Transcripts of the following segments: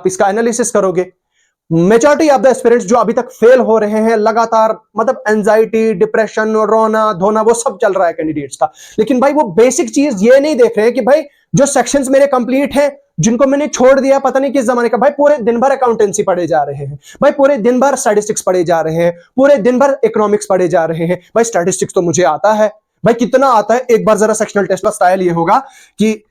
इसका एनालिसिस करोगे। Majority of the aspirants जो अभी तक फेल हो रहे हैं लगातार, मतलब एंजाइटी, डिप्रेशन, रोना धोना वो सब चल रहा है कैंडिडेट्स का, लेकिन भाई वो बेसिक चीज ये नहीं देख रहे हैं कि भाई जो सेक्शंस मेरे कंप्लीट हैं, जिनको मैंने छोड़ दिया पता नहीं किस जमाने का, भाई पूरे दिन भर अकाउंटेंसी पढ़े जा रहे हैं, भाई पूरे दिन भर स्टैटिस्टिक्स पढ़े जा रहे हैं, पूरे दिन भर इकोनॉमिक्स पढ़े जा रहे हैं। भाई स्टैटिस्टिक्स तो मुझे आता है, भाई कितना आता है, एक बार जरा सेक्शनल टेस्ट का स्टाइल ये होगा कि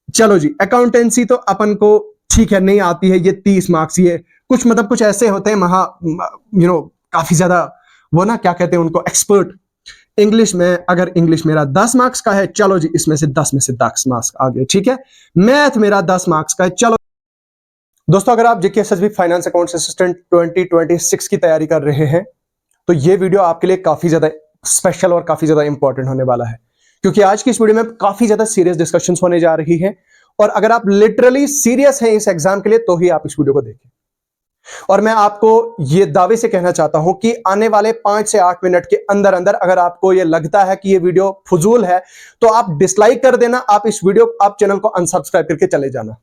चलो जी अकाउंटेंसी तो अपन को ठीक है नहीं आती है, ये 30 मार्क्स, ये कुछ मतलब कुछ ऐसे होते हैं काफी ज्यादा वो ना क्या कहते हैं उनको, एक्सपर्ट। इंग्लिश में अगर इंग्लिश मेरा 10 मार्क्स का है, चलो जी इसमें से 10 में से 10 मार्क्स आ गए, ठीक है। मैथ मेरा 10 मार्क्स का है, चलो। दोस्तों अगर आप जेकेएसएसबी फाइनेंस अकाउंट्स असिस्टेंट 2026 की तैयारी कर रहे हैं तो ये वीडियो आपके लिए काफी ज्यादा स्पेशल और काफी ज्यादा इंपॉर्टेंट होने वाला है, क्योंकि आज की इस वीडियो में काफी ज्यादा सीरियस डिस्कशंस होने जा रही है। और अगर आप लिटरली सीरियस हैं इस एग्जाम के लिए तो ही आप इस वीडियो को देखें। और मैं आपको ये दावे से कहना चाहता हूं कि आने वाले 5 से 8 मिनट के अंदर अंदर अगर आपको ये लगता है कि ये वीडियो फजूल है तो आप डिसलाइक कर देना, आप इस वीडियो आप चैनल को अनसब्सक्राइब करके चले जाना,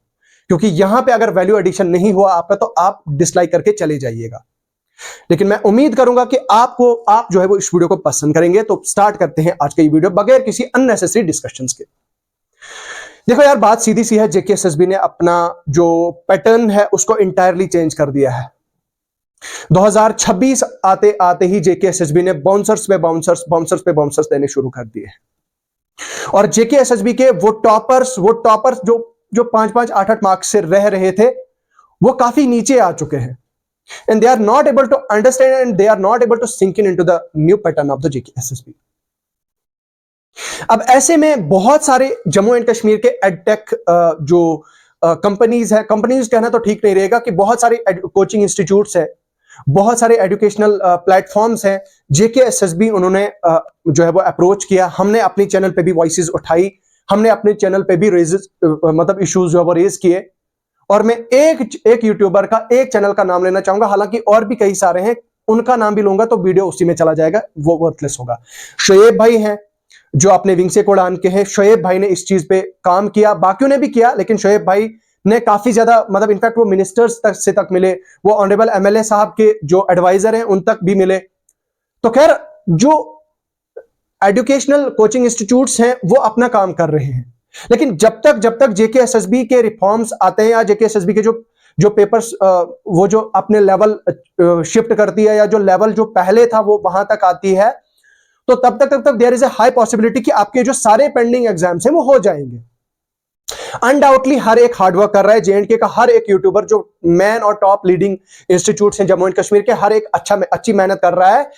क्योंकि यहां पे अगर वैल्यू एडिशन नहीं हुआ आपका तो आप डिसलाइक करके चले जाइएगा। लेकिन मैं उम्मीद करूंगा कि आप जो है वो इस वीडियो को पसंद करेंगे। तो स्टार्ट करते हैं आज का ये वीडियो बगैर किसी अननेसेसरी डिस्कशंस के। देखो यार बात सीधी सी है, जेकेएसएसबी ने अपना जो पैटर्न है उसको इंटायरली चेंज कर दिया है। 2026 आते आते ही जेकेएसएसबी ने बाउंसर्स पे बाउंसर्स देने शुरू कर दिए। और जेकेएसएसबी के वो टॉपर्स जो 5-5, 8-8 मार्क्स से रह रहे थे वो काफी नीचे आ चुके हैं। And they are not able to understand and they are not able to sink into the new pattern of the JKSSB. अब ऐसे में बहुत सारे जम्मू एंड कश्मीर के एडटेक जो कंपनीज है, कंपनीज कहना तो ठीक नहीं रहेगा, कि बहुत सारे कोचिंग इंस्टीट्यूट्स हैं, बहुत सारे एजुकेशनल प्लेटफॉर्म्स हैं, जेकेएसएसबी उन्होंने जो है वो अप्रोच किया। हमने अपने चैनल पे भी वॉइसेस उठाई, हमने अपने चैनल पे भी मतलब इश्यूज जो है वो रेज किए। और मैं एक यूट्यूबर का, एक चैनल का नाम लेना चाहूंगा, हालांकि और भी कई सारे हैं, उनका नाम भी लूंगा तो वीडियो उसी में चला जाएगा, वो वर्थलेस होगा। शोएब भाई हैं जो अपने विंग से कोडान के हैं, शोएब भाई ने इस चीज पे काम किया, बाकियों ने भी किया, लेकिन शोएब भाई ने काफी ज्यादा मतलब इनफैक्ट वो मिनिस्टर्स तक मिले, वो ऑनरेबल एमएलए साहब के जो एडवाइजर हैं उन तक भी मिले। तो खैर जो एजुकेशनल कोचिंग इंस्टीट्यूट्स हैं वो अपना काम कर रहे हैं, लेकिन जब तक जेकेएसएसबी के रिफॉर्म्स आते हैं या जेकेएसएसबी के जो पेपर्स वो जो अपने लेवल शिफ्ट करती है या जो लेवल जो पहले था वो वहां तक आती है, तो तब तक there is a high possibility कि आपके जो सारे पेंडिंग एग्जाम्स हैं वो हो जाएंगे। अनडाउटली हर एक हार्डवर्क कर रहा है, जेएंडके का हर एक यूट्यूबर जो मैन और टॉप लीडिंग इंस्टीट्यूट्स हैं जम्मू एंड कश्मीर के, हर एक अच्छी मेहनत कर रहा है,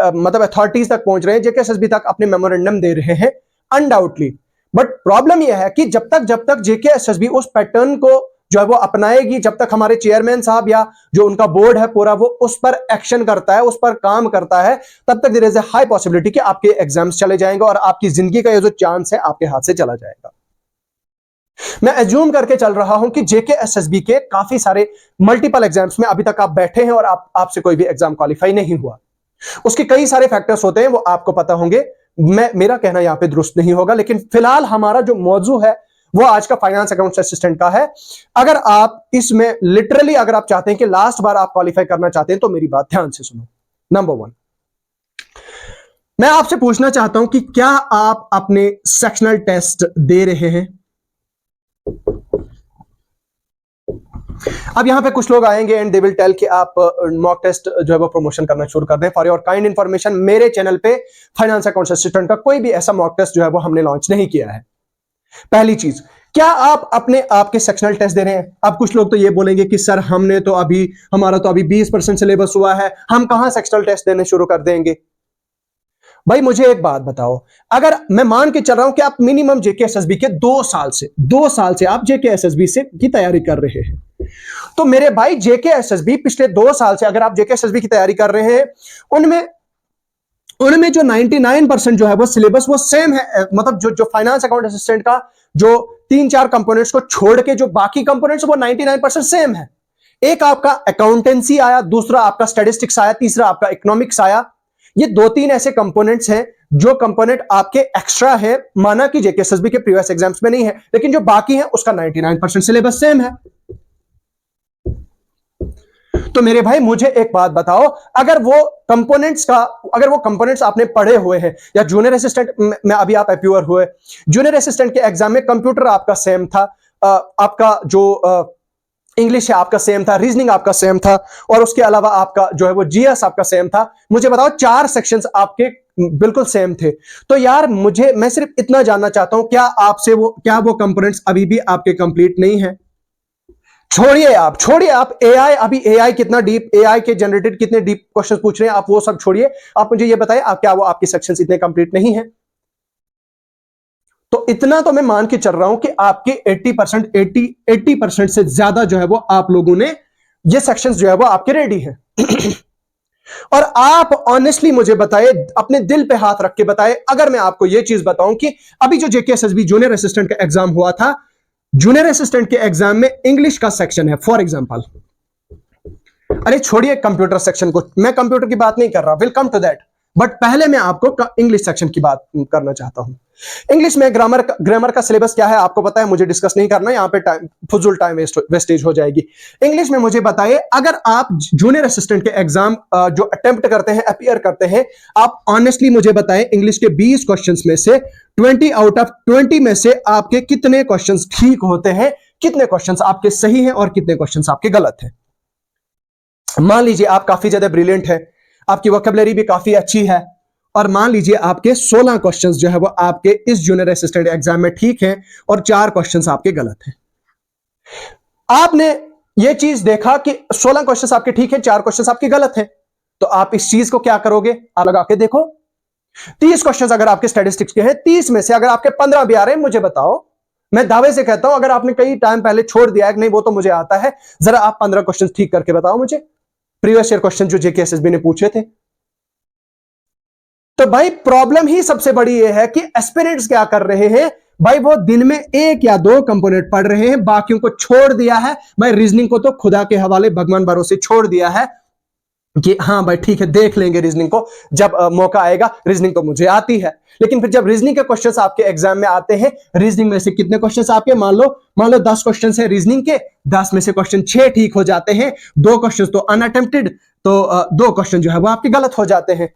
मतलब अथॉरिटीज तक पहुंच रहे हैं, जेकेएसएसबी तक अपने मेमोरेंडम दे रहे हैं अनडाउटली। बट प्रॉब्लम यह है कि जब तक जेकेएसएसबी उस पैटर्न को जो है वो अपनाएगी, जब तक हमारे चेयरमैन साहब या जो उनका बोर्ड है पूरा वो उस पर एक्शन करता है, उस पर काम करता है, तब तक there is a high possibility कि आपके एग्जाम्स चले जाएंगे और आपकी जिंदगी का ये जो चांस है आपके हाथ से चला जाएगा। मैं एज्यूम करके चल रहा हूं कि जेकेएसएसबी के काफी सारे मल्टीपल एग्जाम्स में अभी तक आप बैठे हैं और आपसे कोई भी एग्जाम क्वालिफाई नहीं हुआ। उसके कई सारे फैक्टर्स होते हैं, वो आपको पता होंगे, मेरा कहना यहां पे दुरुस्त नहीं होगा। लेकिन फिलहाल हमारा जो मौजू है वो आज का फाइनेंस अकाउंट असिस्टेंट का है। अगर आप इसमें लिटरली अगर आप चाहते हैं कि लास्ट बार आप क्वालिफाई करना चाहते हैं तो मेरी बात ध्यान से सुनो। नंबर 1, मैं आपसे पूछना चाहता हूं कि क्या आप अपने सेक्शनल टेस्ट दे रहे हैं? अब यहां पे कुछ लोग आएंगे एंड दे विल टेल कि आप मॉक टेस्ट जो है वो प्रमोशन करना शुरू कर दें। फॉर योर काइंड इंफॉर्मेशन, मेरे चैनल पे फाइनेंस अकाउंट असिस्टेंट का कोई भी ऐसा मॉक टेस्ट जो है वो हमने लॉन्च नहीं किया है। पहली चीज, क्या आप अपने आपके सेक्शनल टेस्ट दे रहे हैं? अब कुछ लोग तो ये बोलेंगे कि सर हमारा तो अभी 20% सिलेबस हुआ है, हम कहां सेक्शनल टेस्ट देने शुरू कर देंगे। भाई मुझे एक बात बताओ, अगर मैं मान के चल रहा हूं कि आप मिनिमम जेकेएसएसबी के 2 साल से आप जेकेएसएसबी से की तैयारी कर रहे हैं, तो मेरे भाई जेकेएसएसबी पिछले 2 साल से अगर आप जेकेएसएसबी की तैयारी कर रहे हैं, उनमें जो 99% जो है वो सिलेबस वो सेम है। मतलब जो फाइनेंस अकाउंट असिस्टेंट का जो 3-4 कंपोनेंट्स को छोड़ के जो बाकी कंपोनेंट्स वो 99% सेम है। एक आपका अकाउंटेंसी आया, दूसरा आपका स्टैटिस्टिक्स आया, तीसरा आपका इकोनॉमिक्स आया। ये 2-3 ऐसे कंपोनेंट्स हैं जो कंपोनेंट आपके एक्स्ट्रा है, माना कि जेकेएसएसबी के प्रीवियस एग्जाम्स में नहीं है, लेकिन जो बाकी है उसका 99% सिलेबस सेम है। तो मेरे भाई मुझे एक बात बताओ, अगर वो कंपोनेंट्स आपने पढ़े हुए हैं, या जूनियर असिस्टेंट में अभी आप अप्योर हुए, जूनियर असिस्टेंट के एग्जाम में कंप्यूटर आपका सेम था, आपका जो इंग्लिश है आपका सेम था, रीजनिंग आपका सेम था, और उसके अलावा आपका जो है वो जीएस आपका सेम था। मुझे बताओ 4 सेक्शंस आपके बिल्कुल सेम थे। तो यार मैं सिर्फ इतना जानना चाहता हूं, क्या वो कंपोनेंट्स अभी भी आपके कंप्लीट नहीं है? छोड़िए आप एआई, अभी एआई कितना डीप, एआई के जनरेटेड कितने डीप क्वेश्चन पूछ रहे हैं, आप वो सब छोड़िए। आप मुझे ये बताइए, क्या वो आपके सेक्शंस इतने कंप्लीट नहीं है? तो इतना तो मैं मान के चल रहा हूं कि आपके 80% से ज्यादा जो है वो आप लोगों ने ये सेक्शंस जो है वो आपके रेडी हैं। और आप ऑनेस्टली मुझे बताए, अपने दिल पे हाथ रख के बताए, अगर मैं आपको ये चीज बताऊं कि अभी जो जेकेएसएसबी जूनियर असिस्टेंट का एग्जाम हुआ था, जूनियर असिस्टेंट के एग्जाम में इंग्लिश का सेक्शन है फॉर एग्जांपल, अरे छोड़िए कंप्यूटर सेक्शन को, मैं कंप्यूटर की बात नहीं कर रहा, will come to that, but पहले मैं आपको इंग्लिश सेक्शन की बात करना चाहता हूं। इंग्लिश में ग्रामर का सिलेबस क्या है आपको पता है, मुझे डिस्कस नहीं करना, यहां पे फुजूल टाइम वेस्टेज हो जाएगी। इंग्लिश में मुझे बताइए, अगर आप जूनियर असिस्टेंट के एग्जाम जो अटेम्प्ट करते हैं, अपीयर करते हैं, आप ऑनेस्टली मुझे बताएं, इंग्लिश के 20 क्वेश्चंस में से 20 आउट ऑफ 20 में से आपके कितने क्वेश्चंस ठीक होते हैं, कितने क्वेश्चंस आपके सही हैं और कितने क्वेश्चंस आपके गलत हैं। मान लीजिए आप काफी ज्यादा ब्रिलियंट है, आपकी वोकैबुलरी भी काफी अच्छी है, और मान लीजिए आपके 16 क्वेश्चंस जो है वो आपके इस जूनियर असिस्टेंट एग्जाम में ठीक हैं और 4 क्वेश्चंस आपके गलत हैं। आपने ये चीज देखा कि 16 क्वेश्चंस आपके ठीक हैं, 4 क्वेश्चंस आपके गलत हैं, तो आप इस चीज को क्या करोगे, आप लगा के देखो। 30 क्वेश्चंस अगर आपके स्टैटिस्टिक्स के हैं, 30 में से अगर आपके 15 भी आ रहे हैं, मुझे बताओ, मैं दावे से कहता हूं, अगर आपने कई टाइम पहले छोड़ दिया है कि नहीं वो तो मुझे आता है, जरा आप 15 क्वेश्चन ठीक करके बताओ मुझे, प्रीवियस ईयर क्वेश्चन जो जेकेएसएसबी ने पूछे थे। तो भाई प्रॉब्लम ही सबसे बड़ी यह है कि एस्पिरेंट्स क्या कर रहे हैं भाई, वो दिन में 1 या 2 कंपोनेंट पढ़ रहे हैं, बाकियों को छोड़ दिया है भाई। रीजनिंग को तो खुदा के हवाले, भगवान भरोसे छोड़ दिया है कि हाँ भाई ठीक है, देख लेंगे रीजनिंग को जब मौका आएगा, रीजनिंग तो मुझे आती है। लेकिन फिर जब रीजनिंग के क्वेश्चंस आपके एग्जाम में आते हैं, रीजनिंग में से कितने क्वेश्चंस आपके, मान लो 10 क्वेश्चंस है रीजनिंग के, 10 में से क्वेश्चन 6 ठीक हो जाते हैं, 2 क्वेश्चंस तो अनअटेम्प्टेड, तो 2 क्वेश्चन जो है वो आपके गलत हो जाते हैं।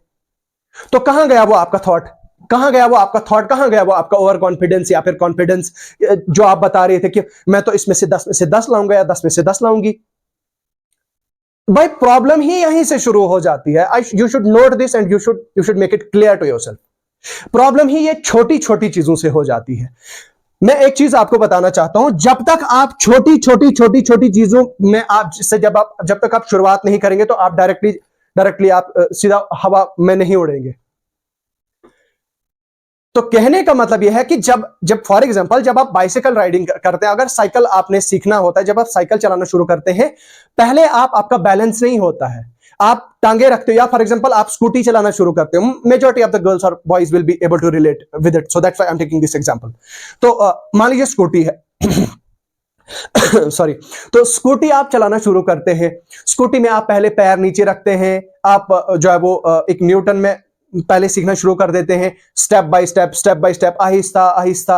तो कहां गया वो आपका थॉट, कहां गया वो आपका ओवर कॉन्फिडेंस, या फिर कॉन्फिडेंस जो आप बता रहे थे कि मैं तो इसमें से 10 में से 10 लाऊंगा या 10 में से 10 लाऊंगी। भाई प्रॉब्लम ही यहीं से शुरू हो जाती है। You should note this and you should make it clear to yourself. Problem ही ये छोटी छोटी चीजों से हो जाती है। मैं एक चीज आपको बताना चाहता हूं, जब तक आप छोटी चीजों में जब तक आप शुरुआत नहीं करेंगे, तो आप डायरेक्टली आप सीधा हवा में नहीं उड़ेंगे। तो कहने का मतलब यह है कि जब फॉर एग्जांपल जब आप बाइसिकल राइडिंग करते हैं, अगर साइकिल आपने सीखना होता है, जब आप साइकिल चलाना शुरू करते हैं, पहले आपका बैलेंस नहीं होता है, आप टांगे रखते हो, या फॉर एग्जांपल आप स्कूटी चलाना शुरू करते हो। मेजॉरिटी ऑफ द गर्ल्स और boys will be able to relate with it, so that's why I am taking this example. तो मान लीजिए स्कूटी है सॉरी, तो स्कूटी आप चलाना शुरू करते हैं। स्कूटी में आप पहले पैर नीचे रखते हैं, आप जो है वो एक न्यूटन में पहले सीखना शुरू कर देते हैं, step by step, Aahista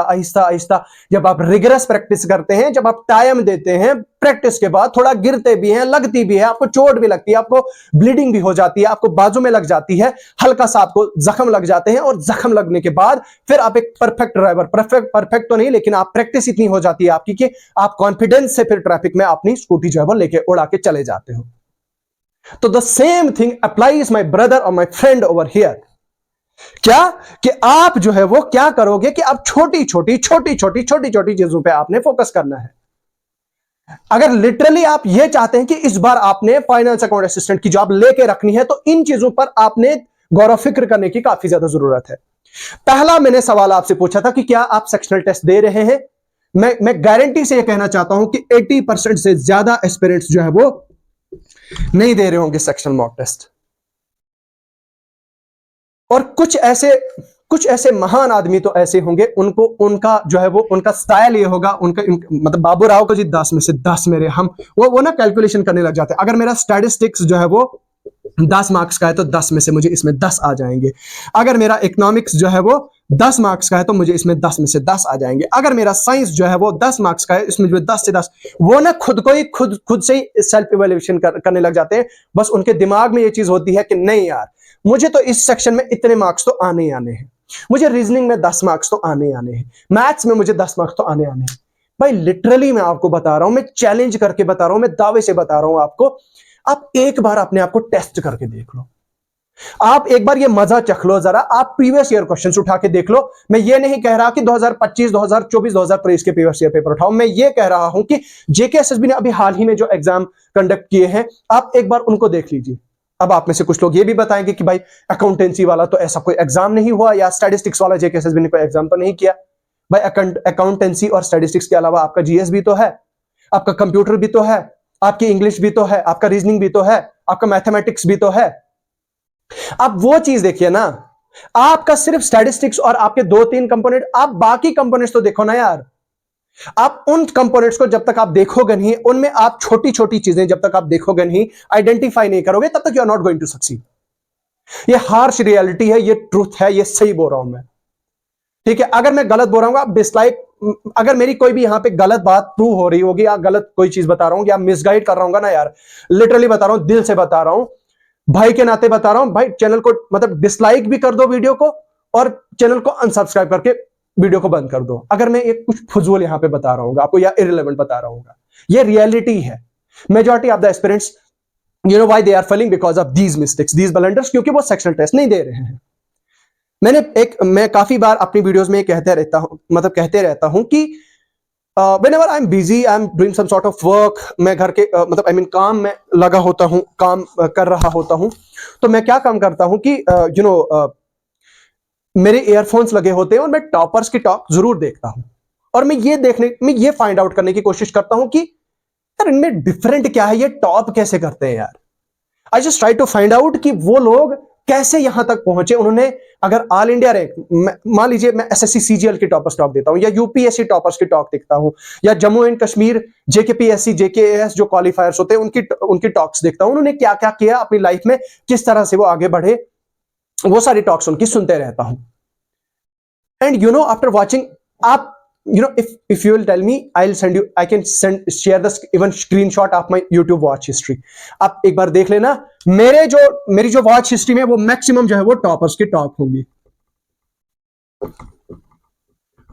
Aahista. जब आप रिगरस प्रैक्टिस करते हैं, जब आप टाइम देते हैं, प्रैक्टिस के बाद थोड़ा गिरते भी हैं, लगती भी है, आपको चोट भी लगती है, आपको ब्लीडिंग भी हो जाती है, आपको बाजू में लग जाती है, हल्का सा आपको जख्म लग जाते हैं, और जख्म लगने के बाद फिर आप एक परफेक्ट ड्राइवर, परफेक्ट तो नहीं, लेकिन आप प्रैक्टिस इतनी हो जाती है आपकी कि आप कॉन्फिडेंस से फिर ट्रैफिक में अपनी स्कूटी जो है वो लेके उड़ा के चले जाते हो। तो the same thing applies my brother और माई फ्रेंड ओवर हियर। क्या कि आप जो है वो क्या करोगे कि आप छोटी छोटी चीजों पे आपने फोकस करना है। अगर लिटरली आप ये चाहते हैं कि इस बार आपने फाइनेंस अकाउंट असिस्टेंट की जॉब लेके रखनी है, तो इन चीजों पर आपने गौर फिक्र करने की काफी ज्यादा जरूरत है। पहला मैंने सवाल आपसे पूछा था कि क्या आप सेक्शनल टेस्ट दे रहे हैं। मैं गारंटी से यह कहना चाहता हूं कि 80% से ज्यादा एस्पिरेंट्स जो है वो नहीं दे रहे होंगे सेक्शनल मॉक टेस्ट। और कुछ ऐसे महान आदमी तो ऐसे होंगे, उनका जो है वो उनका स्टाइल ये होगा, मतलब बाबू राव को जी 10 में से 10 मेरे, हम वो ना कैलकुलेशन करने लग जाते हैं। अगर मेरा स्टैटिस्टिक्स जो है वो 10 मार्क्स का है तो 10 में से मुझे इसमें 10 आ जाएंगे। अगर मेरा इकोनॉमिक्स जो है वो 10 मार्क्स का है तो मुझे इसमें 10 में से 10 आ जाएंगे। अगर मेरा साइंस जो है वो 10 मार्क्स का है, इसमें जो 10 से 10, वो ना खुद से ही सेल्फ इवैल्यूएशन करने लग जाते हैं। बस उनके दिमाग में ये चीज होती है कि नहीं यार, मुझे तो इस सेक्शन में इतने मार्क्स तो आने ही आने हैं, मुझे रीजनिंग में 10 मार्क्स तो आने ही आने हैं, मैथ्स में मुझे 10 मार्क्स तो आने आने हैं। भाई लिटरली मैं आपको बता रहा हूं, मैं चैलेंज करके बता रहा हूं, मैं दावे से बता रहा हूं आपको, आप एक बार अपने आप को टेस्ट करके देख लो। आप एक बार ये मजा चख लो जरा, आप प्रीवियस ईयर क्वेश्चंस उठा के देख लो। मैं ये नहीं कह रहा कि 2025, 2024, 2023 के प्रीवियस ईयर पेपर उठाओ, मैं ये कह रहा हूं कि जेकेएसएसबी ने अभी हाल ही में जो एग्जाम कंडक्ट किए हैं, आप एक बार उनको देख लीजिए। अब आप में से कुछ लोग ये भी बताएंगे कि भाई अकाउंटेंसी वाला तो ऐसा कोई एग्जाम नहीं हुआ, या स्टैटिस्टिक्स वाला जेकेएसएसबी ने कोई एग्जाम तो नहीं किया। भाई अकाउंटेंसी और स्टैटिस्टिक्स के अलावा आपका जीएस भी तो है, आपका कंप्यूटर भी तो है, आपकी इंग्लिश भी तो है, आपका रीजनिंग भी तो है, आपका मैथमेटिक्स भी तो है। आप वो चीज देखिए ना, आपका सिर्फ स्टैटिस्टिक्स और आपके 2-3 कंपोनेंट, आप बाकी कंपोनेंट्स तो देखो ना यार। आप उन कंपोनेंट्स को जब तक आप देखोगे नहीं, उनमें आप छोटी छोटी चीजें जब तक आप देखोगे नहीं, आइडेंटिफाई नहीं करोगे, तब तक you are not going to succeed. ये हार्श रियलिटी है, ये ट्रूथ है, ये सही बोल रहा हूं मैं, ठीक है। अगर मैं गलत बोल रहा हूं आप डिसलाइक, अगर मेरी कोई भी यहां पे गलत बात प्रूव हो रही होगी या गलत कोई चीज बता रहा हूं या मिसगाइड कर रहा हूं ना यार, लिटरली बता रहा हूं, दिल से बता रहा हूं, भाई के नाते बता रहा हूं, भाई चैनल को मतलब डिसलाइक भी कर दो वीडियो को, और चैनल को अनसब्सक्राइब करके वीडियो को बंद कर दो, अगर मैं एक कुछ फजूल यहां पे बता रहा हूं आपको या इररिलेवेंट बता रहा हूं। ये रियलिटी है। Majority of the aspirants, you know why they are failing, because of these mistakes, these blunders, क्योंकि वो सेक्शनल टेस्ट नहीं दे रहे हैं। मैं काफी बार अपनी वीडियोस में कहते रहता हूं कि whenever I'm busy, I'm doing some sort of work, मैं घर के मतलब काम में लगा होता हूं, काम कर रहा होता हूं, तो मैं क्या काम करता हूं कि मेरे ईयरफोन्स लगे होते हैं और मैं टॉपर्स की टॉक जरूर देखता हूं, और मैं ये फाइंड आउट करने की कोशिश करता हूं कि यार इनमें डिफरेंट क्या है, ये टॉप कैसे करते हैं यार। I just try to find out कि वो लोग कैसे यहां तक पहुंचे। उन्होंने अगर ऑल इंडिया रैंक, मान लीजिए मैं एसएससी सीजीएल की टॉपर्स टॉक देता हूं, या यूपीएससी टॉपर्स की टॉक देखता हूं, या Jammu and Kashmir JKPSC JKS जो क्वालिफायर्स होते हैं उनकी टॉक्स देखता हूं, उन्होंने क्या क्या किया अपनी लाइफ में, किस तरह से वो आगे बढ़े, वो सारी टॉक्स उनकी सुनते रहता हूं। एंड आफ्टर वॉचिंग, आप if you will tell me, I can share the even screenshot of my YouTube watch history. आप एक बार देख लेना, मेरी जो वॉच हिस्ट्री में वो मैक्सिमम जो है वो टॉपर्स की टॉक होंगी,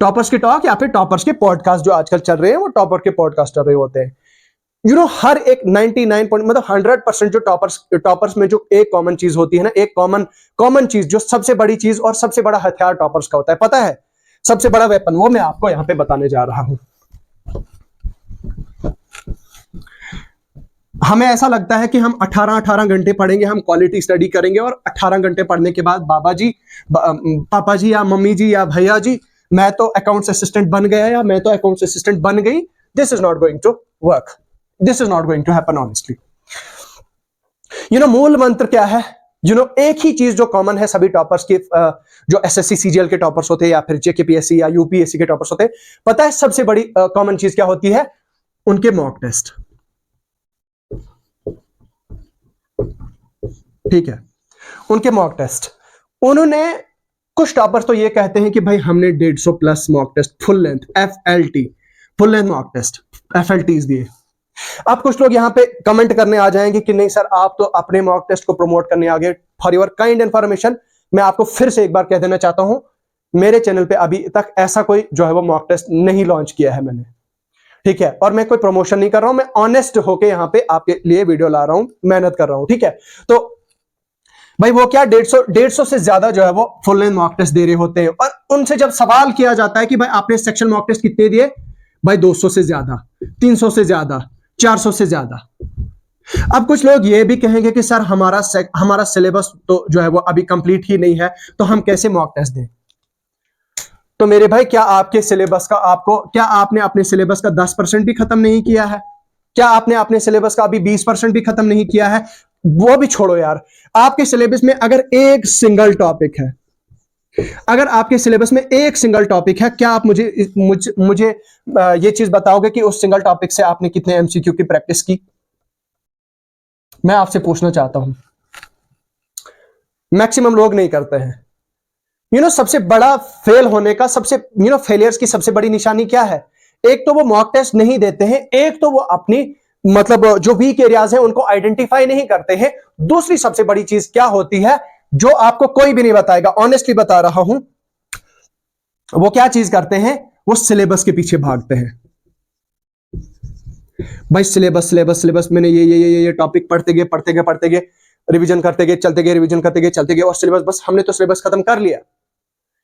टॉपर्स की टॉक या फिर टॉपर्स के पॉडकास्ट जो आजकल चल रहे हैं, वो टॉपर के पॉडकास्ट चल रहे होते हैं। हर एक 99 मतलब 100% जो टॉपर्स में जो एक कॉमन चीज होती है ना, एक कॉमन चीज, जो सबसे बड़ी चीज और सबसे बड़ा हथियार टॉपर्स का होता है, पता है सबसे बड़ा वेपन, वो मैं आपको यहां पे बताने जा रहा हूं। हमें ऐसा लगता है कि हम 18 घंटे पढ़ेंगे, हम क्वालिटी स्टडी करेंगे, और 18 घंटे पढ़ने के बाद पापा जी या मम्मी जी या भैया जी, मैं तो अकाउंट्स असिस्टेंट बन गया या मैं तो अकाउंट्स असिस्टेंट बन गई। This is not going to work, this is not going to happen honestly. मूल मंत्र क्या है? एक ही चीज जो कॉमन है सभी टॉपर्स के, जो एसएससी सीजीएल के टॉपर्स होते हैं या फिर जेकेपीएससी या यूपीएससी के टॉपर्स होते हैं, पता है सबसे बड़ी कॉमन चीज क्या होती है? उनके मॉक टेस्ट। ठीक है, उनके मॉक टेस्ट। उन्होंने, कुछ टॉपर्स तो ये कहते हैं कि भाई हमने 150 plus mock test, full length FLT, full length mock test FLTs दिए। अब कुछ लोग यहां पे कमेंट करने आ जाएंगे कि नहीं सर, आप तो अपने मॉक टेस्ट को प्रमोट करने आ गए। फॉर योर काइंड इंफॉर्मेशन, मैं आपको फिर से एक बार कह देना चाहता हूं, मेरे चैनल पे अभी तक ऐसा कोई जो है वो मॉक टेस्ट नहीं लॉन्च किया है मैंने, ठीक है। और मैं कोई प्रमोशन नहीं कर रहा हूं, मैं ऑनेस्ट होके यहां पे आपके लिए वीडियो ला रहा हूं, मेहनत कर रहा हूं, ठीक है। तो भाई वो क्या 150 से ज्यादा जो है वो फुल लेंथ मॉक टेस्ट दे रहे होते हैं, और उनसे जब सवाल किया जाता है कि भाई आपने सेक्शन मॉक टेस्ट कितने दिए, भाई 200 से ज्यादा, 300 से ज्यादा, 400 से ज्यादा। अब कुछ लोग ये भी कहेंगे कि सर हमारा सिलेबस तो जो है वो अभी कंप्लीट ही नहीं है, तो हम कैसे मॉक टेस्ट दें? तो मेरे भाई, क्या आपने अपने सिलेबस का 10% भी खत्म नहीं किया है? क्या आपने अपने सिलेबस का अभी 20% भी खत्म नहीं किया है? वो भी छोड़ो यार, आपके सिलेबस में अगर एक सिंगल टॉपिक है, अगर आपके सिलेबस में एक सिंगल टॉपिक है, क्या आप मुझे ये चीज बताओगे कि उस सिंगल टॉपिक से आपने कितने एमसीक्यू की प्रैक्टिस की? मैं आपसे पूछना चाहता हूं, मैक्सिमम लोग नहीं करते हैं। सबसे बड़ा फेल होने का सबसे फेलियर्स की सबसे बड़ी निशानी क्या है? एक तो वो मॉक टेस्ट नहीं देते हैं, एक तो वो अपनी मतलब जो वीक एरियाज हैं उनको आइडेंटिफाई नहीं करते हैं। दूसरी सबसे बड़ी चीज क्या होती है जो आपको कोई भी नहीं बताएगा, ऑनेस्टली बता रहा हूं, वो क्या चीज करते हैं? वो सिलेबस के पीछे भागते हैं। भाई सिलेबस सिलेबस सिलेबस, मैंने ये टॉपिक पढ़ते गए रिवीजन करते गए, चलते गए, रिवीजन करते गए, चलते गए, और सिलेबस, बस हमने तो सिलेबस खत्म कर लिया।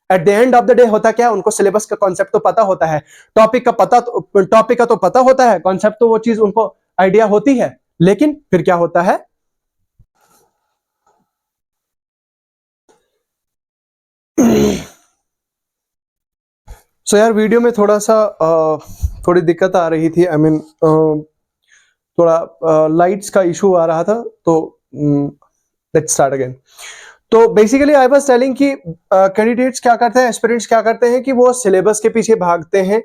At the end of the day होता क्या? उनको सिलेबस का कॉन्सेप्ट तो पता होता है, टॉपिक का तो पता होता है, कॉन्सेप्ट तो वो चीज उनको आइडिया होती है, लेकिन फिर क्या होता है? सो यार वीडियो में थोड़ा सा थोड़ी दिक्कत आ रही थी, आई मीन थोड़ा लाइट्स का इशू आ रहा था, तो लेट्स स्टार्ट अगेन। तो बेसिकली आई वाज टेलिंग कि कैंडिडेट्स क्या करते हैं, एस्पिरेंट्स क्या करते हैं कि वो सिलेबस के पीछे भागते हैं।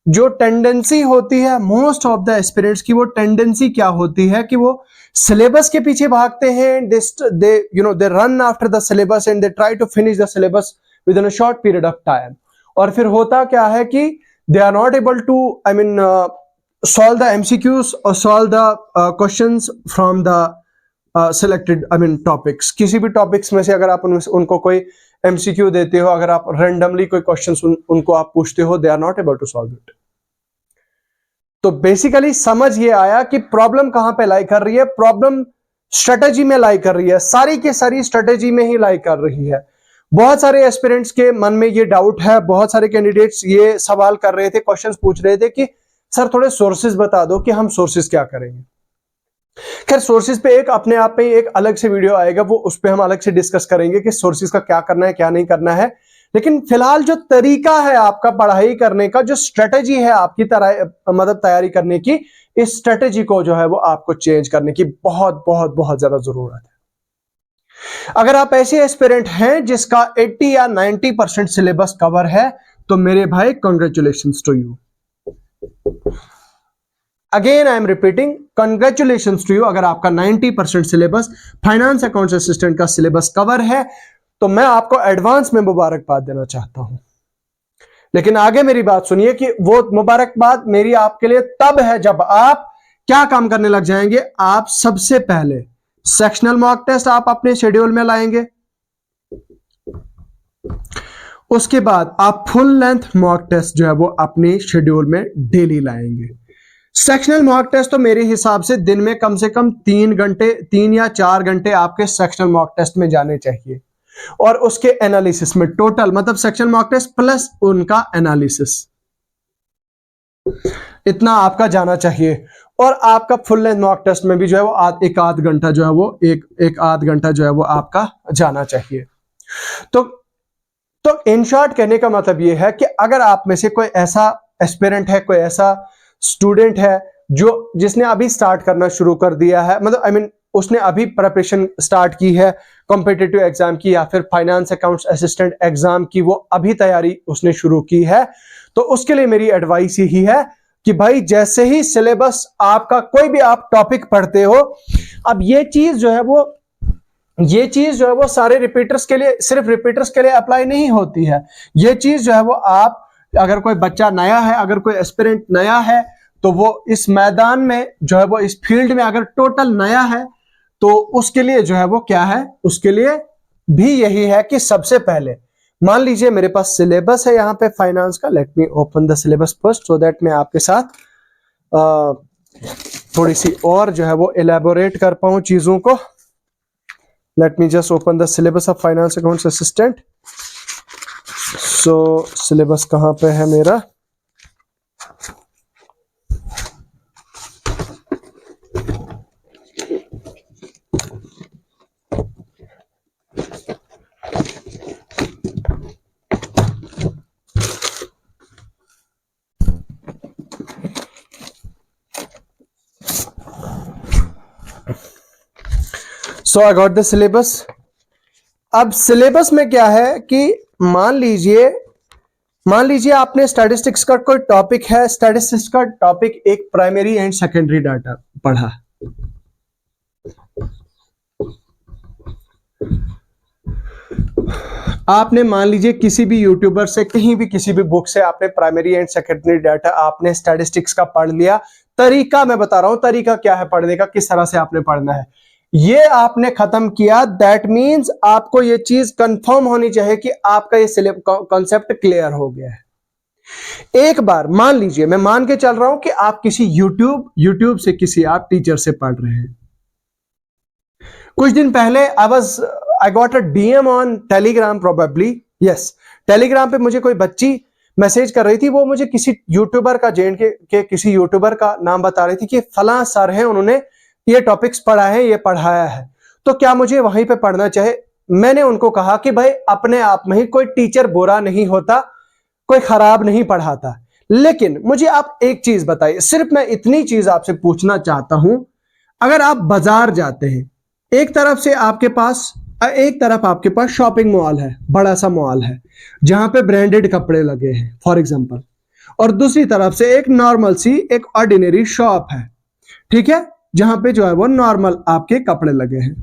जो टेंडेंसी होती है मोस्ट ऑफ द एस्पिरेंट्स की, वो टेंडेंसी क्या होती है कि वो सिलेबस के पीछे भागते हैं। They run after the syllabus and they try to finish the syllabus within a short period of time. और फिर होता क्या है कि they are not able to I mean solve the MCQs or solve the questions from the selected I mean topics। किसी भी topics में से अगर आप उनको कोई MCQ देते हो, अगर आप randomly कोई क्वेश्चंस उनको आप पूछते हो, they are not able to solve it. तो बेसिकली समझ ये आया कि प्रॉब्लम कहां पे लाई कर रही है? प्रॉब्लम स्ट्रेटेजी में लाई कर रही है, सारी की सारी स्ट्रेटेजी में ही लाई कर रही है। बहुत सारे एस्पिरेंट्स के मन में ये डाउट है, बहुत सारे कैंडिडेट्स ये सवाल कर रहे थे, क्वेश्चंस पूछ रहे थे कि सर थोड़े सोर्सेज बता दो कि हम सोर्सेज क्या करेंगे। खैर सोर्सेज पे एक अपने आप में एक अलग से वीडियो आएगा, वो उस पे हम अलग से डिस्कस करेंगे कि सोर्सेज का क्या करना है क्या नहीं करना है। लेकिन फिलहाल जो तरीका है आपका पढ़ाई करने का, जो स्ट्रेटेजी है आपकी तरह मतलब तैयारी करने की, इस स्ट्रेटेजी को जो है वो आपको चेंज करने की बहुत बहुत बहुत ज्यादा जरूरत है। अगर आप ऐसे एस्पिरेंट हैं जिसका 80 या 90% सिलेबस कवर है, तो मेरे भाई congratulations to you. Again I am repeating, congratulations to you. अगर आपका 90% सिलेबस फाइनेंस अकाउंट्स असिस्टेंट का सिलेबस कवर है, तो मैं आपको एडवांस में मुबारकबाद देना चाहता हूं। लेकिन आगे मेरी बात सुनिए कि वो मुबारकबाद मेरी आपके लिए तब है जब आप क्या काम करने लग जाएंगे। आप सबसे पहले सेक्शनल मॉक टेस्ट आप अपने शेड्यूल में लाएंगे, उसके बाद आप फुल लेंथ मॉक टेस्ट जो है वो अपने शेड्यूल में डेली लाएंगे। सेक्शनल मॉक टेस्ट तो मेरे हिसाब से दिन में कम से कम 3 या 4 घंटे आपके सेक्शनल मॉक टेस्ट में जाने चाहिए, और उसके एनालिसिस में टोटल मतलब सेक्शनल मॉक टेस्ट प्लस उनका एनालिसिस, इतना आपका जाना चाहिए। और आपका फुल लेंथ मॉक टेस्ट में भी जो है वो एक आध घंटा जो है वो एक आध घंटा जो है वो आपका जाना चाहिए। तो इन शॉर्ट कहने का मतलब ये है कि अगर आप में से कोई ऐसा एस्पिरेंट है, कोई ऐसा स्टूडेंट है जिसने अभी स्टार्ट करना शुरू कर दिया है, मतलब आई मीन उसने अभी प्रिपरेशन स्टार्ट की है कॉम्पिटिटिव एग्जाम की या फिर फाइनेंस अकाउंट्स असिस्टेंट एग्जाम की, वो अभी तैयारी उसने शुरू की है, तो उसके लिए मेरी एडवाइस यही है कि भाई जैसे ही सिलेबस आपका कोई भी आप टॉपिक पढ़ते हो, अब ये चीज जो है वो सारे रिपीटर्स के लिए, सिर्फ रिपीटर्स के लिए अप्लाई नहीं होती है। ये चीज जो है वो आप, अगर कोई बच्चा नया है, अगर कोई एस्पिरेंट नया है, तो वो इस मैदान में जो है वो इस फील्ड में अगर टोटल नया है, तो उसके लिए जो है वो क्या है, उसके लिए भी यही है कि सबसे पहले मान लीजिए मेरे पास सिलेबस है यहाँ पे फाइनेंस का, let me open the syllabus first so that मैं आपके साथ थोड़ी सी और जो है वो एलैबोरेट कर पाऊं चीजों को। Let me just open the syllabus of finance accounts assistant. So syllabus कहां पे है मेरा? सो आई गॉट द सिलेबस। अब सिलेबस में क्या है कि मान लीजिए आपने स्टैटिस्टिक्स का कोई टॉपिक है, स्टैटिस्टिक्स का टॉपिक एक प्राइमरी एंड सेकेंडरी डाटा पढ़ा, आपने मान लीजिए किसी भी यूट्यूबर से, कहीं भी, किसी भी बुक से आपने प्राइमरी एंड सेकेंडरी डाटा, आपने स्टैटिस्टिक्स का पढ़ लिया। तरीका मैं बता रहा हूं, तरीका क्या है पढ़ने का, किस तरह से आपने पढ़ना है, ये आपने खत्म किया। दैट मीन्स आपको ये चीज कंफर्म होनी चाहिए कि आपका ये कॉन्सेप्ट क्लियर हो गया है। एक बार मान लीजिए, मैं मान के चल रहा हूं कि आप किसी यूट्यूब से किसी आप टीचर से पढ़ रहे हैं। कुछ दिन पहले I got a DM on Telegram, probably yes, Telegram पे मुझे कोई बच्ची मैसेज कर रही थी। वो मुझे किसी यूट्यूबर का, के किसी यूट्यूबर का नाम बता रही थी कि फलां सर है, उन्होंने ये टॉपिक्स पढ़ा है, ये पढ़ाया है, तो क्या मुझे वहीं पे पढ़ना चाहिए। मैंने उनको कहा कि भाई अपने आप में ही कोई टीचर बुरा नहीं होता, कोई खराब नहीं पढ़ाता, लेकिन मुझे आप एक चीज बताइए, सिर्फ मैं इतनी चीज आपसे पूछना चाहता हूं। अगर आप बाजार जाते हैं, एक तरफ आपके पास शॉपिंग मॉल है, बड़ा सा मॉल है जहां पे ब्रांडेड कपड़े लगे हैं फॉर एग्जांपल, और दूसरी तरफ से एक नॉर्मल सी, एक ऑर्डिनरी शॉप है, ठीक है, जहां पे जो है वो नॉर्मल आपके कपड़े लगे हैं।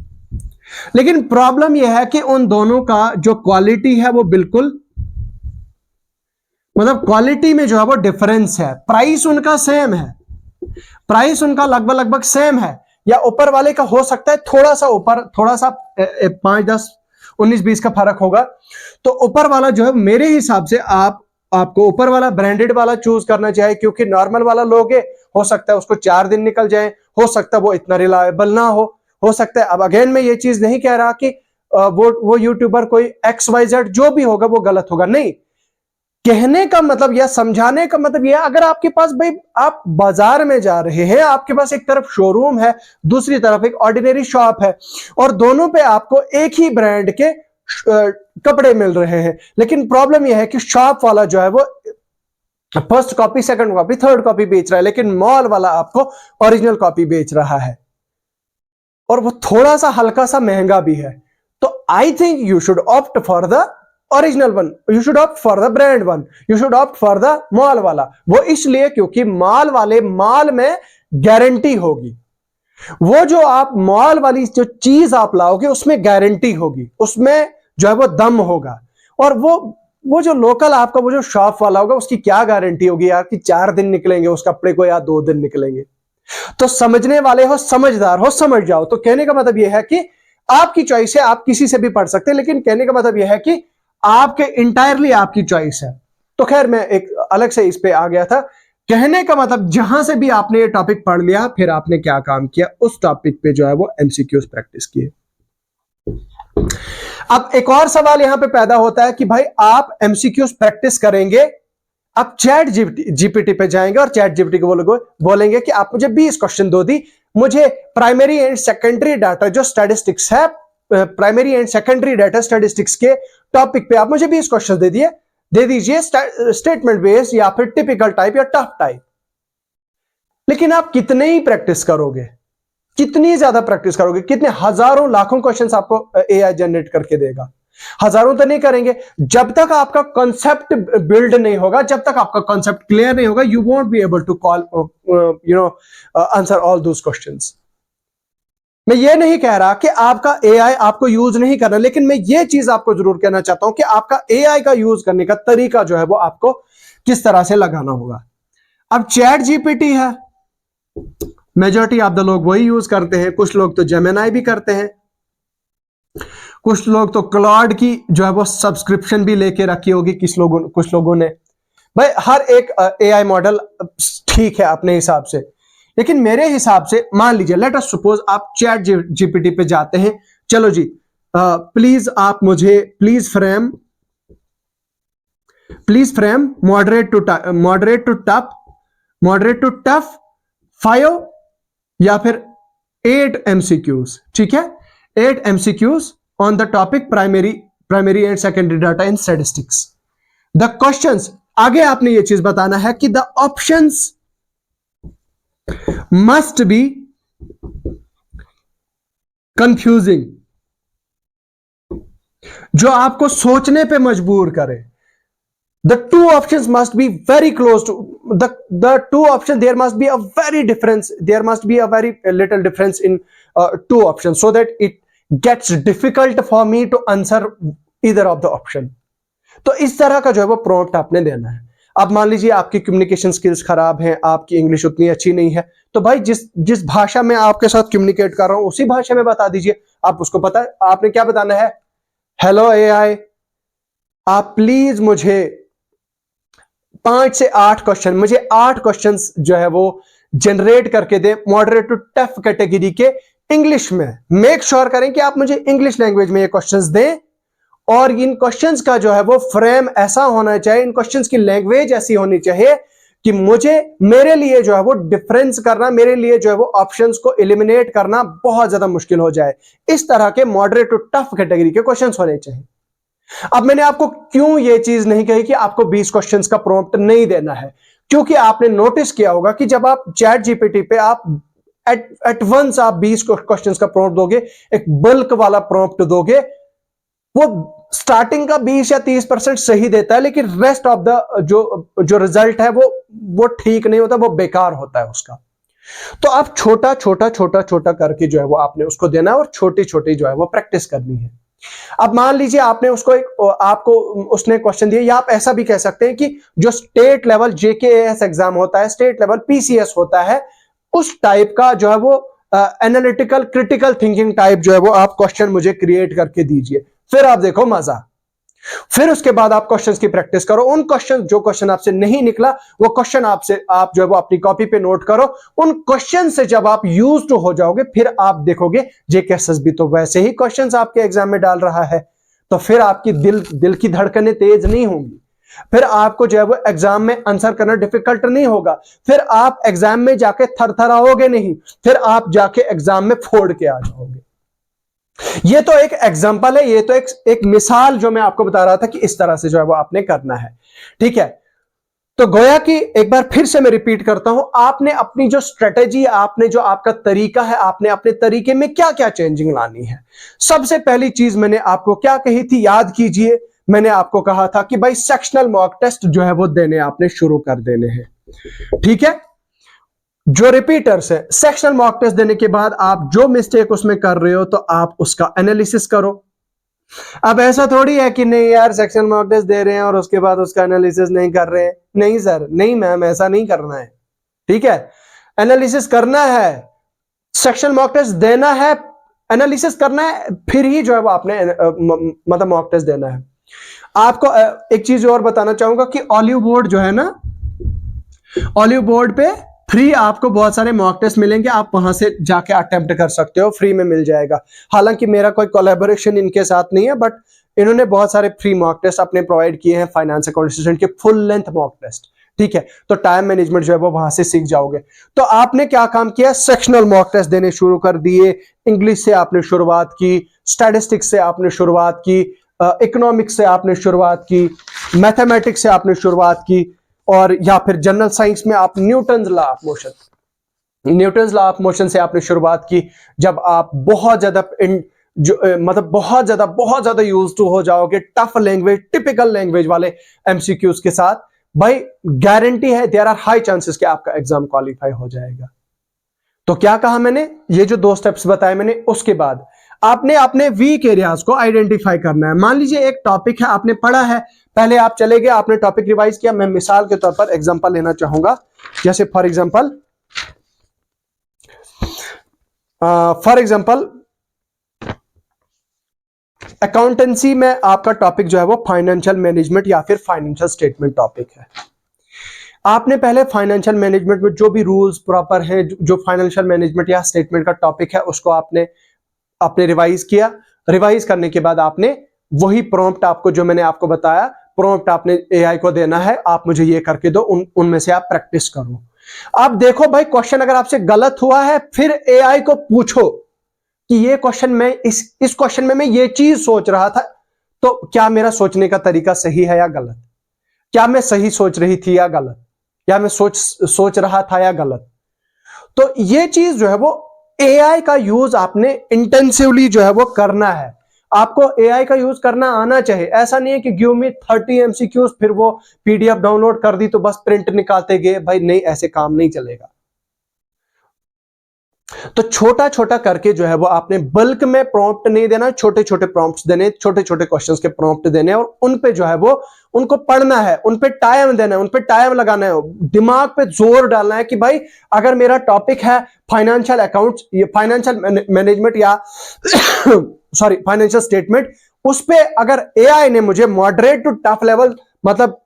लेकिन प्रॉब्लम यह है कि उन दोनों का जो क्वालिटी है वो बिल्कुल, मतलब क्वालिटी में जो है वो डिफरेंस है। प्राइस उनका सेम है, प्राइस उनका लगभग सेम है, या ऊपर वाले का हो सकता है थोड़ा सा ऊपर, थोड़ा सा 5, 10, 19, 20 का फर्क होगा। तो ऊपर वाला जो है, मेरे हिसाब से आपको ऊपर वाला ब्रांडेड वाला चूज करना चाहिए, क्योंकि नॉर्मल वाला लोगे, हो सकता है उसको 4 दिन निकल जाए, हो सकता है वो इतना रिलायबल ना हो सकता है। अब अगेन मैं ये चीज नहीं कह रहा कि वो यूट्यूबर कोई XYZ जो भी होगा वो गलत होगा, नहीं। कहने का मतलब या समझाने का मतलब यह, अगर आपके पास, भाई आप बाजार में जा रहे हैं, आपके पास एक तरफ शोरूम है, दूसरी तरफ एक ऑर्डिनरी शॉप है, और दोनों पे आपको एक ही ब्रांड के कपड़े मिल रहे हैं, लेकिन प्रॉब्लम यह है कि शॉप वाला जो है वो first copy, second copy, third copy बेच रहा है, लेकिन मॉल वाला आपको ओरिजिनल कॉपी बेच रहा है, और वो थोड़ा सा हल्का सा महंगा भी है। तो I think you should opt for the original one, you should opt for the brand one, you should opt for the mall वाला। वो इसलिए क्योंकि मॉल में गारंटी होगी, वो जो आप मॉल वाली जो चीज आप लाओगे उसमें गारंटी होगी, उसमें जो है वो दम होगा। और वो जो लोकल आपका वो जो शॉप वाला होगा, उसकी क्या गारंटी होगी यार कि 4 दिन निकलेंगे उस कपड़े को या 2 दिन निकलेंगे। तो समझने वाले हो, समझदार हो, समझ जाओ। तो कहने का मतलब यह है कि आपकी चॉइस है, आप किसी से भी पढ़ सकते हैं, लेकिन कहने का मतलब यह है कि आपके इंटायरली आपकी चॉइस है। तो खैर मैं एक अलग से इस पे आ गया था। कहने का मतलब जहां से भी आपने ये टॉपिक पढ़ लिया, फिर आपने क्या काम किया, उस टॉपिक पे जो है वो एमसीक्यूज प्रैक्टिस किए। अब एक और सवाल यहां पे पैदा होता है कि भाई आप एमसीक्यूज प्रैक्टिस करेंगे, आप चैट जीपीटी पे जाएंगे और चैट जीपीटी को बोलेंगे कि आप मुझे 20 क्वेश्चन दो दी, मुझे प्राइमरी एंड सेकेंडरी डाटा जो स्टैटिस्टिक्स है, primary and secondary data statistics के टॉपिक पे आप मुझे 20 क्वेश्चन दे दीजिए, स्टेटमेंट बेस्ड या फिर टिपिकल टाइप या टफ टाइप। लेकिन आप कितने ही प्रैक्टिस करोगे, कितनी ज्यादा प्रैक्टिस करोगे, कितने हजारों लाखों क्वेश्चंस आपको एआई जनरेट करके देगा। हजारों तो नहीं करेंगे, जब तक आपका कॉन्सेप्ट बिल्ड नहीं होगा, जब तक आपका कॉन्सेप्ट क्लियर नहीं होगा, you won't be able to call answer all those questions. मैं ये नहीं कह रहा कि आपका एआई आपको यूज नहीं करना, लेकिन मैं ये चीज आपको जरूर कहना चाहता हूं कि आपका एआई का यूज करने का तरीका जो है वो आपको किस तरह से लगाना होगा। अब चैट जीपीटी है, मेजॉरिटी ऑफ द लोग वही यूज करते हैं, कुछ लोग तो जेमिनाई भी करते हैं, कुछ लोग तो क्लाउड की जो है वो सब्सक्रिप्शन भी लेके रखी होगी कुछ लोगों ने। भाई हर एक एआई मॉडल ठीक है अपने हिसाब से, लेकिन मेरे हिसाब से मान लीजिए, लेट अस सपोज आप चैट जीपीटी पे जाते हैं, चलो जी प्लीज आप मुझे please frame moderate to tough 5 या फिर 8 एमसीक्यूज, ठीक है, 8 MCQs on the topic primary and secondary data in statistics. The questions, आगे आपने ये चीज बताना है कि the options must be confusing, जो आपको सोचने पे मजबूर करे। The two options must be very close to the two options. There must be a very difference. There must be a very little difference in two options, so that it gets difficult for me to answer either of the option. तो इस तरह का जो है वो prompt आपने देना है। अब मान लीजिए आपकी कम्युनिकेशन स्किल्स खराब हैं, आपकी इंग्लिश उतनी अच्छी नहीं है, तो भाई जिस जिस भाषा में आपके साथ कम्युनिकेट कर रहा हूं उसी भाषा में बता दीजिए। आप उसको पता है आपने क्या बताना है, हेलो एआई, आप प्लीज मुझे 5 से 8 क्वेश्चन, मुझे 8 क्वेश्चंस जो है वो जनरेट करके दे मॉडरेट टू टफ कैटेगरी के इंग्लिश में। मेक श्योर करें कि आप मुझे इंग्लिश लैंग्वेज में ये क्वेश्चंस दें, और इन क्वेश्चंस का जो है वो फ्रेम ऐसा होना चाहिए, इन क्वेश्चंस की लैंग्वेज ऐसी होनी चाहिए कि मुझे मेरे लिए जो है वो डिफरेंस करना, मेरे लिए जो है वो ऑप्शंस को एलिमिनेट करना बहुत ज्यादा मुश्किल हो जाए। इस तरह के मॉडरेट टू टफ कैटेगरी के क्वेश्चंस होने चाहिए। अब मैंने आपको क्यों ये चीज नहीं कही कि आपको 20 क्वेश्चंस का प्रॉम्प्ट नहीं देना है, क्योंकि आपने नोटिस किया होगा कि जब आप चैट जीपीटी पे आप एट वंस आप 20 क्वेश्चंस का प्रॉम्प्ट दोगे, एक बल्क वाला प्रॉम्प्ट दोगे, वो स्टार्टिंग का 20 या 30% सही देता है, लेकिन रेस्ट ऑफ द जो रिजल्ट है वो ठीक नहीं होता, वो बेकार होता है उसका। तो आप छोटा छोटा छोटा छोटा करके जो है वो आपने उसको देना है, और छोटी छोटी जो है वो प्रैक्टिस करनी है। अब मान लीजिए आपने उसको आपको उसने क्वेश्चन दिया, या आप ऐसा भी कह सकते हैं कि जो स्टेट लेवल जेकेएस एग्जाम होता है, स्टेट लेवल पीसीएस होता है, उस टाइप का जो है वो एनालिटिकल क्रिटिकल थिंकिंग टाइप जो है वो आप क्वेश्चन मुझे क्रिएट करके दीजिए। फिर आप देखो मजा। फिर उसके बाद आप क्वेश्चंस की प्रैक्टिस करो। उन क्वेश्चन जो क्वेश्चन आपसे नहीं निकला, वो क्वेश्चन आपसे आप जो है वो अपनी कॉपी पे नोट करो। उन क्वेश्चन से जब आप यूज्ड हो जाओगे, फिर आप देखोगे जेकेएसएसबी तो वैसे ही क्वेश्चंस आपके एग्जाम में डाल रहा है, तो फिर आपकी दिल की धड़कनें तेज नहीं होंगी, फिर आपको जो है वो एग्जाम में आंसर करना डिफिकल्ट नहीं होगा, फिर आप एग्जाम में जाके थरथराओगे नहीं, फिर आप जाके एग्जाम में फोड़ के आ जाओगे। ये तो एक एग्जांपल है, ये तो एक मिसाल जो मैं आपको बता रहा था कि इस तरह से जो है वो आपने करना है। ठीक है, तो गोया कि एक बार फिर से मैं रिपीट करता हूं, आपने अपनी जो स्ट्रेटेजी, आपने जो आपका तरीका है, आपने अपने तरीके में क्या क्या चेंजिंग लानी है। सबसे पहली चीज मैंने आपको क्या कही थी, याद कीजिए। मैंने आपको कहा था कि भाई सेक्शनल मॉक टेस्ट जो है वो देने आपने शुरू कर देने हैं। ठीक है, जो रिपीटर्स है, सेक्शनल मॉक टेस्ट देने के बाद आप जो मिस्टेक उसमें कर रहे हो तो आप उसका एनालिसिस करो। अब ऐसा थोड़ी है कि नहीं यार सेक्शनल मॉक टेस्ट दे रहे हैं और उसके बाद उसका एनालिसिस नहीं कर रहे हैं। नहीं सर, नहीं मैम, ऐसा नहीं करना है। ठीक है, एनालिसिस करना है, सेक्शनल मॉक टेस्ट देना है, एनालिसिस करना है, फिर ही जो है वो आपने मतलब मॉक टेस्ट देना है। आपको एक चीज और बताना चाहूंगा कि ऑलिव बोर्ड जो है ना, ऑलिव बोर्ड पे फ्री आपको बहुत सारे मॉक टेस्ट मिलेंगे, आप वहां से जाके अटेम्प्ट कर सकते हो, फ्री में मिल जाएगा। हालांकि मेरा कोई कोलैबोरेशन इनके साथ नहीं है, बट इन्होंने बहुत सारे फ्री मॉक टेस्ट अपने प्रोवाइड किए हैं, फाइनेंस अकाउंट असिस्टेंट के फुल लेंथ मॉक टेस्ट। ठीक है, तो टाइम मैनेजमेंट जो है वो वहां से सीख जाओगे। तो आपने क्या काम किया, सेक्शनल मॉक टेस्ट देने शुरू कर दिए। इंग्लिश से आपने शुरुआत की, स्टैटिस्टिक्स से आपने शुरुआत की, इकोनॉमिक्स से आपने शुरुआत की, मैथमेटिक्स से आपने शुरुआत की, और या फिर जनरल साइंस में आप न्यूटन्स लॉ ऑफ मोशन से आपने शुरुआत की। जब आप बहुत ज्यादा मतलब बहुत ज्यादा यूज टू हो जाओगे टफ लैंग्वेज, टिपिकल लैंग्वेज वाले एमसीक्यूज के साथ, भाई गारंटी है देयर आर हाई चांसेस कि आपका एग्जाम क्वालिफाई हो जाएगा। तो क्या कहा मैंने, ये जो 2 स्टेप्स बताए मैंने, उसके बाद आपने अपने वीक एरियाज को आइडेंटिफाई करना है। मान लीजिए एक टॉपिक है, आपने पढ़ा है, पहले आप चले गए, आपने टॉपिक रिवाइज किया। मैं मिसाल के तौर पर एग्जांपल लेना चाहूंगा, जैसे फॉर एग्जांपल अकाउंटेंसी में आपका टॉपिक जो है वो फाइनेंशियल मैनेजमेंट या फिर फाइनेंशियल स्टेटमेंट टॉपिक है। आपने पहले फाइनेंशियल मैनेजमेंट में जो भी रूल्स प्रॉपर हैं, जो फाइनेंशियल मैनेजमेंट या स्टेटमेंट का टॉपिक है, उसको आपने रिवाइज किया। रिवाइज करने के बाद आपने वही प्रॉम्प्ट, आपको जो मैंने आपको बताया प्रॉम्प्ट आपने एआई को देना है, आप मुझे ये करके दो, उनमें से आप प्रैक्टिस करो। अब देखो भाई, क्वेश्चन अगर आपसे गलत हुआ है, फिर एआई को पूछो कि ये क्वेश्चन में इस क्वेश्चन में मैं ये चीज सोच रहा था, तो क्या मेरा सोचने का तरीका सही है या गलत, क्या मैं सही सोच रही थी या गलत, क्या मैं सोच रहा था या गलत। तो ये चीज जो है वो एआई का यूज आपने इंटेंसिवली जो है वो करना है। आपको एआई का यूज करना आना चाहिए। ऐसा नहीं है कि गिव मी 30 एमसीक्यूज, फिर वो पीडीएफ डाउनलोड कर दी तो बस प्रिंट निकालते गए। भाई नहीं, ऐसे काम नहीं चलेगा। तो छोटा छोटा करके जो है वो आपने बल्क में प्रॉम्प्ट नहीं देना, छोटे छोटे प्रॉम्प्ट्स देने, छोटे छोटे क्वेश्चंस के प्रॉम्प्ट देने और उन पे जो है वो उनको पढ़ना है, उन पे टाइम देना है, उन पे टाइम लगाना है, दिमाग पे जोर डालना है कि भाई अगर मेरा टॉपिक है फाइनेंशियल अकाउंट्स, ये फाइनेंशियल मैनेजमेंट या सॉरी फाइनेंशियल स्टेटमेंट, उस पे अगर एआई ने मुझे मॉडरेट टू टफ लेवल, मतलब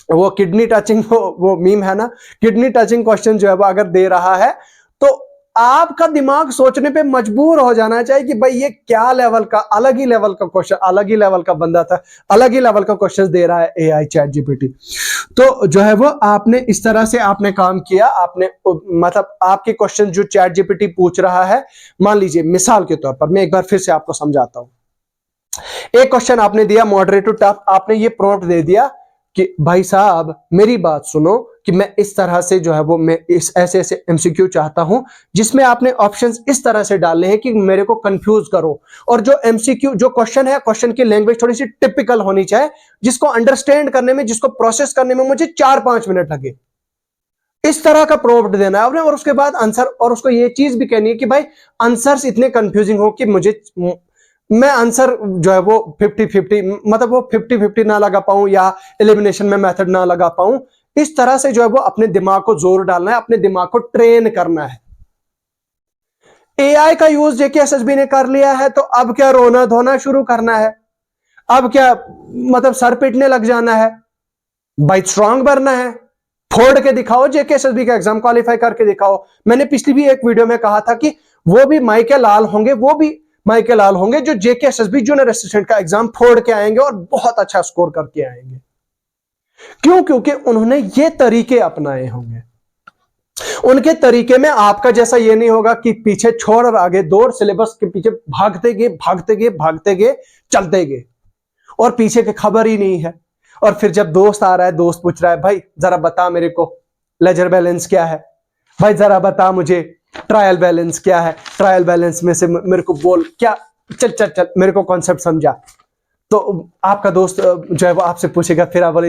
वो किडनी टचिंग, वो मीम है ना, किडनी टचिंग क्वेश्चन जो है वो अगर दे रहा है, तो आपका दिमाग सोचने पे मजबूर हो जाना चाहिए कि भाई ये क्या लेवल का, अलग ही लेवल का क्वेश्चन, अलग ही लेवल का बंदा था, अलग ही लेवल का क्वेश्चन दे रहा है एआई चैट जीपीटी। तो जो है वो आपने इस तरह से आपने काम किया, आपने मतलब आपके क्वेश्चन जो चैट जीपीटी पूछ रहा है, मान लीजिए मिसाल के तौर पर मैं एक बार फिर से आपको समझाता हूं। एक क्वेश्चन आपने दिया मॉडरेट टू टफ, आपने ये प्रॉम्प्ट दे दिया कि भाई साहब मेरी बात सुनो कि मैं इस तरह से जो है वो मैं इस ऐसे ऐसे एमसीक्यू चाहता हूं, जिसमें आपने ऑप्शंस इस तरह से डालने हैं कि मेरे को कंफ्यूज करो, और जो एमसीक्यू जो क्वेश्चन है, क्वेश्चन की लैंग्वेज थोड़ी सी टिपिकल होनी चाहिए, जिसको अंडरस्टैंड करने में, जिसको प्रोसेस करने में मुझे 4-5 मिनट लगे। इस तरह का प्रॉम्प्ट देना है आपने, और उसके बाद आंसर, और उसको ये चीज भी कहनी है कि भाई आंसर्स इतने कंफ्यूजिंग हो कि मुझे, मैं आंसर जो है वो 50-50, मतलब वो 50-50 ना लगा पाऊं या एलिमिनेशन में मेथड ना लगा पाऊं। इस तरह से जो है वो अपने दिमाग को जोर डालना है, अपने दिमाग को ट्रेन करना है। एआई का यूज जेके एसएसबी ने कर लिया है, तो अब क्या रोना धोना शुरू करना है, अब क्या मतलब सर पीटने लग जाना है, भाई स्ट्रांग बनना है, फोड़ के दिखाओ, जेके एसएसबी का एग्जाम क्वालिफाई करके दिखाओ। मैंने पिछली भी एक वीडियो में कहा था कि वो भी माइके लाल होंगे, वो भी माइके लाल होंगे जो जेके एसएसबी जूनियर असिस्टेंट का एग्जाम फोड़ के आएंगे और बहुत अच्छा स्कोर करके आएंगे। क्यों? क्योंकि उन्होंने ये तरीके अपनाए होंगे। उनके तरीके में आपका जैसा ये नहीं होगा कि पीछे छोड़ और आगे दौड़, सिलेबस के पीछे भागते गए भागते गए भागते गए चलते गए, और पीछे की खबर ही नहीं है। और फिर जब दोस्त आ रहा है, दोस्त पूछ रहा है भाई जरा बता मेरे को लेजर बैलेंस क्या है, भाई जरा बता मुझे ट्रायल बैलेंस क्या है, ट्रायल बैलेंस में से मेरे को बोल क्या, चल चल चल मेरे को कॉन्सेप्ट समझा। तो आपका दोस्त जो है वो आपसे पूछेगा, फिर आप बोले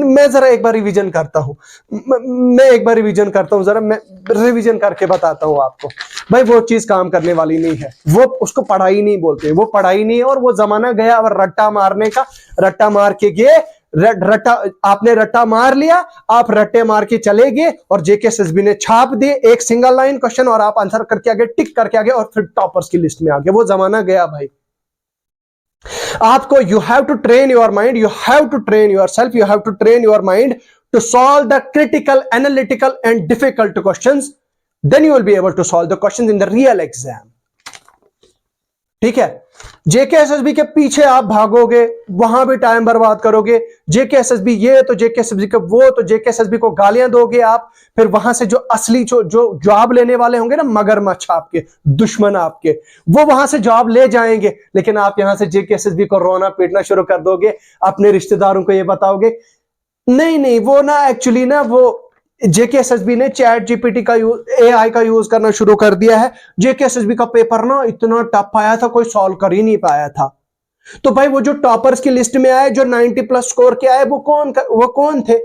मैं जरा एक बार रिवीजन करता हूँ, मैं एक बार रिवीजन करता हूँ, जरा मैं रिवीजन करके बताता हूँ आपको। भाई वो चीज काम करने वाली नहीं है, वो उसको पढ़ाई नहीं बोलते, वो पढ़ाई नहीं है। और वो जमाना गया और रट्टा मारने का, रट्टा मार के गए, रट्टा आपने रट्टा मार लिया, आप रट्टे मार के चले गए और जेके एसएसबी ने छाप दिए एक सिंगल लाइन क्वेश्चन, और आप आंसर करके आगे, टिक करके आगे, और फिर टॉपर्स की लिस्ट में आ गए। वो जमाना गया भाई। आपको you have to train your mind, you have to train yourself, you have to train your mind to solve the critical, analytical and difficult questions, then you will be able to solve the questions in the real exam. ठीक है? जेके SSB के पीछे आप भागोगे, वहां भी time बर्बाद करोगे, जेके SSB ये तो जेके एसएसबी का वो, तो जेके एसएसबी को गालियां दोगे आप, फिर वहां से जो असली जो जॉब लेने वाले होंगे ना, मगरमच्छ आपके दुश्मन आपके, वो वहां से जॉब ले जाएंगे, लेकिन आप यहां से जेके एसएसबी को रोना पीटना शुरू कर दोगे, अपने रिश्तेदारों को ये बताओगे नहीं नहीं वो ना एक्चुअली ना वो जेके एसएसबी ने चैट जीपीटी का यूज, एआई का यूज करना शुरू कर दिया है, जेके एसएसबी का पेपर ना इतना टफ आया था, कोई सॉल्व कर ही नहीं पाया था। तो भाई वो जो टॉपर्स की लिस्ट में आए, जो 90+ स्कोर के आए, वो कौन थे?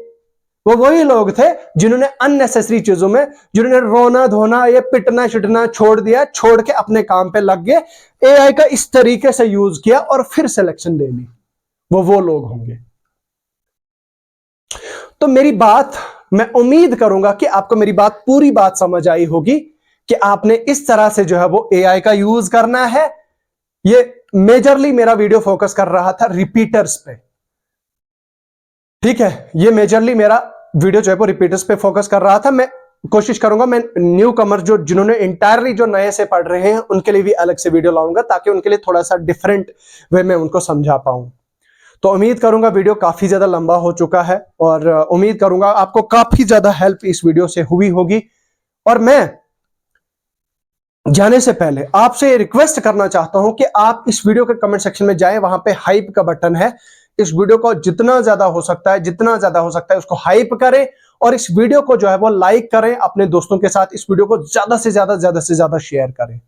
वो वही लोग थे जिन्होंने अननेसेसरी चीजों में, जिन्होंने रोना धोना, ये पिटना शिटना छोड़ दिया, छोड़ के अपने काम पे लग गए, एआई का इस तरीके से यूज किया और फिर सिलेक्शन ले ली, वो लोग होंगे। तो मेरी बात, मैं उम्मीद करूंगा कि आपको मेरी बात, पूरी बात समझ आई होगी कि आपने इस तरह से जो है वो एआई का यूज करना है। ये मेजरली मेरा वीडियो फोकस कर रहा था रिपीटर्स पे। ठीक है? ये मेजरली मेरा वीडियो जो है वो रिपीटर्स पे फोकस कर रहा था। मैं कोशिश करूंगा, मैं न्यू कमर जो जिन्होंने इंटायरली जो नए से पढ़ रहे हैं उनके लिए भी अलग से वीडियो लाऊंगा, ताकि उनके लिए थोड़ा सा डिफरेंट वे में उनको समझा पाऊं। तो उम्मीद करूंगा, वीडियो काफी ज्यादा लंबा हो चुका है और उम्मीद करूंगा आपको काफी ज्यादा हेल्प इस वीडियो से हुई होगी। और मैं जाने से पहले आपसे रिक्वेस्ट करना चाहता हूं कि आप इस वीडियो के कमेंट सेक्शन में जाएं, वहां पे हाइप का बटन है, इस वीडियो को जितना ज्यादा हो सकता है उसको हाइप करें, और इस वीडियो को जो है वो लाइक करें, अपने दोस्तों के साथ इस वीडियो को ज्यादा से ज्यादा शेयर करें,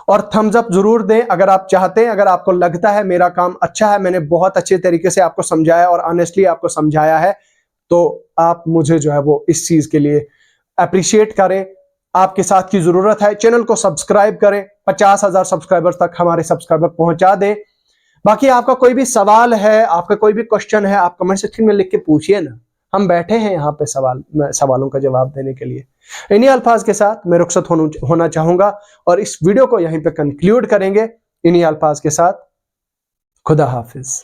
और थम्स अप जरूर दें अगर आप चाहते हैं, अगर आपको लगता है मेरा काम अच्छा है, मैंने बहुत अच्छे तरीके से आपको समझाया और ऑनेस्टली आपको समझाया है, तो आप मुझे जो है वो इस चीज के लिए अप्रिशिएट करें, आपके साथ की जरूरत है। चैनल को सब्सक्राइब करें, 50,000 सब्सक्राइबर तक हमारे सब्सक्राइबर पहुंचा दें। बाकी आपका कोई भी सवाल है, आपका कोई भी क्वेश्चन है, आप कमेंट सेक्शन में लिख के पूछिए ना, हम बैठे हैं यहाँ पे सवालों का जवाब देने के लिए। इन्हीं अल्फाज के साथ मैं रुखसत होना चाहूंगा और इस वीडियो को यहीं पे कंक्लूड करेंगे इन्हीं अल्फाज के साथ। खुदा हाफिज।